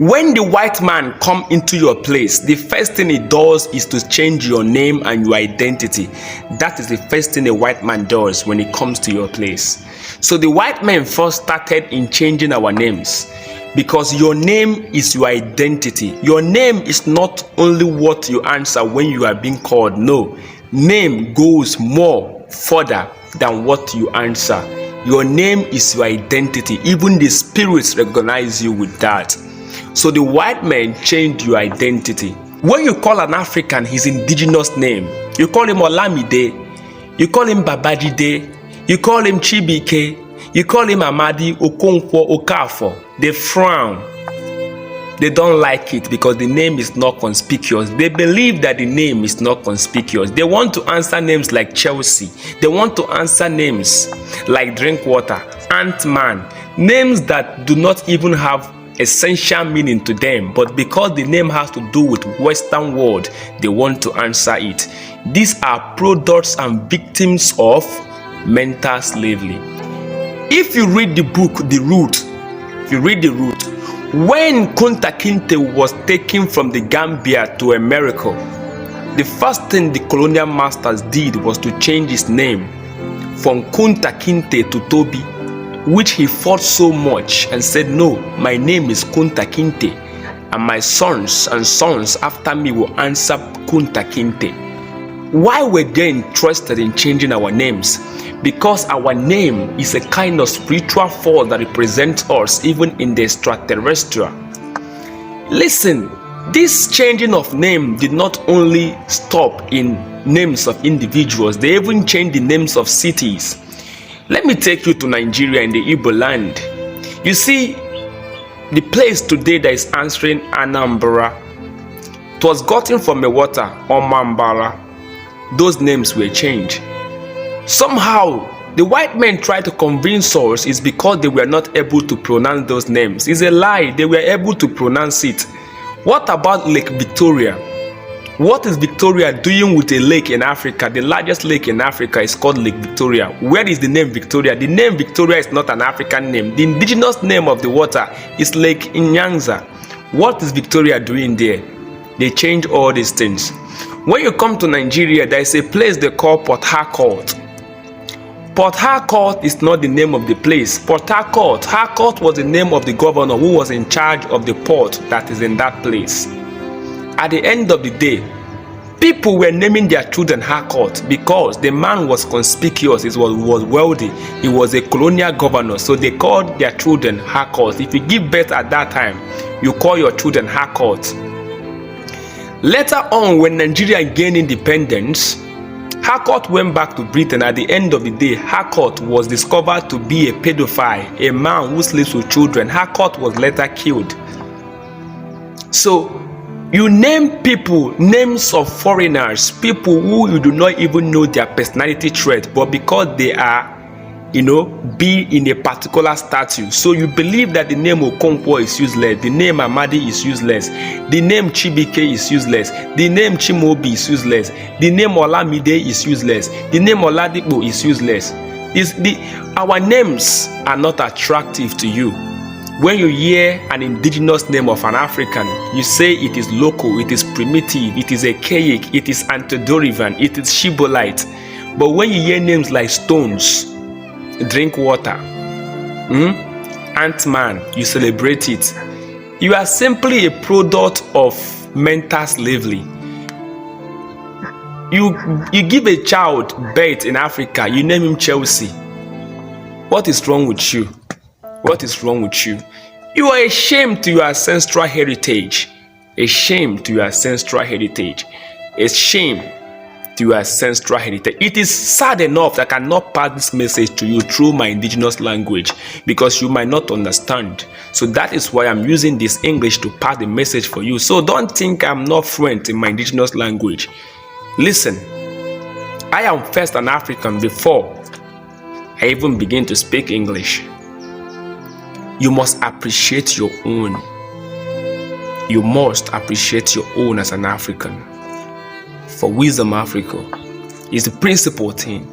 When the white man come into your place, the first thing he does is to change your name and your identity. That is the first thing a white man does when he comes to your place. So the white man first started in changing our names, because your name is your identity. Your name is not only what you answer when you are being called. No, name goes more further than what you answer. Your name is your identity. Even the spirits recognize you with that. So the white man changed your identity. When you call an African his indigenous name, you call him Olamide, you call him Babajide, you call him Chibike, you call him Amadi, Okonkwo, Okafor. They frown. They don't like it because the name is not conspicuous. They believe that the name is not conspicuous. They want to answer names like Chelsea. They want to answer names like Drinkwater, Ant-Man, names that do not even have essential meaning to them, but because the name has to do with Western world, they want to answer it. These are products and victims of mental slavery. If you read the book, The Root, when Kunta Kinte was taken from the Gambia to America, the first thing the colonial masters did was to change his name from Kunta Kinte to Toby, which he fought so much and said, no, my name is Kunta Kinte, and my sons after me will answer Kunta Kinte. Why were they interested in changing our names? Because our name is a kind of spiritual force that represents us even in the extraterrestrial. Listen, this changing of name did not only stop in names of individuals, they even changed the names of cities. Let me take you to Nigeria in the Igbo land. You see, the place today that is answering Anambra, it was gotten from a water or Mambara. Those names were changed. Somehow, the white men tried to convince us it's because they were not able to pronounce those names. It's a lie. They were able to pronounce it. What about Lake Victoria? What is Victoria doing with a lake in Africa? The largest lake in Africa is called Lake Victoria. Where is the name Victoria? The name Victoria is not an African name. The indigenous name of the water is Lake Nyanza. What is Victoria doing there? They change all these things. When you come to Nigeria, there is a place they call Port Harcourt. Port Harcourt is not the name of the place. Port Harcourt was the name of the governor who was in charge of the port that is in that place. At the end of the day, people were naming their children Harcourt because the man was conspicuous, he was wealthy, he was a colonial governor, so they called their children Harcourt. If you give birth at that time, you call your children Harcourt. Later on, when Nigeria gained independence, Harcourt went back to Britain. At the end of the day, Harcourt was discovered to be a pedophile, a man who sleeps with children. Harcourt was later killed. So, you name people names of foreigners, people who you do not even know their personality trait, but because they are, be in a particular status. So you believe that the name Okonkwo is useless, the name Amadi is useless, the name Chibike is useless, the name Chimobi is useless, the name Olamide is useless, the name Oladipo is useless. Our names are not attractive to you. When you hear an indigenous name of an African, you say it is local, it is primitive, it is archaic, it is antediluvian, it is Shibolite. But when you hear names like Stones, Drinkwater, Ant-Man, you celebrate it. You are simply a product of mental slavery. You give a child birth in Africa, you name him Chelsea. What is wrong with you? What is wrong with you? You are ashamed to your ancestral heritage. Ashamed to your ancestral heritage. Ashamed to your ancestral heritage. It is sad enough that I cannot pass this message to you through my indigenous language because you might not understand. So that is why I'm using this English to pass the message for you. So don't think I'm not fluent in my indigenous language. Listen, I am first an African before I even begin to speak English. You must appreciate your own. You must appreciate your own as an African. For Wisdom Africa is the principal thing.